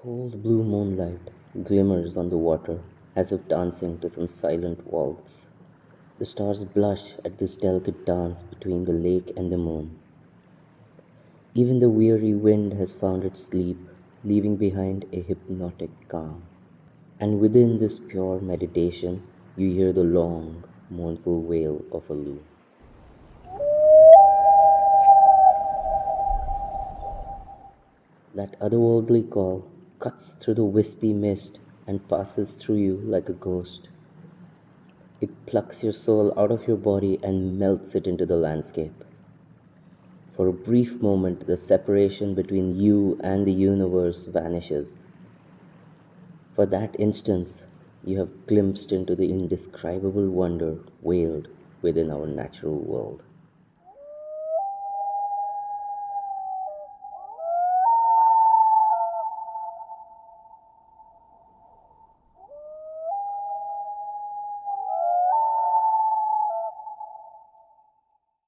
Cold blue moonlight glimmers on the water as if dancing to some silent waltz. The stars blush at this delicate dance between the lake and the moon. Even the weary wind has found its sleep, leaving behind a hypnotic calm. And within this pure meditation, you hear the long, mournful wail of a loon. That otherworldly call cuts through the wispy mist and passes through you like a ghost. It plucks your soul out of your body and melts it into the landscape. For a brief moment, the separation between you and the universe vanishes. For that instant, you have glimpsed into the indescribable wonder veiled within our natural world.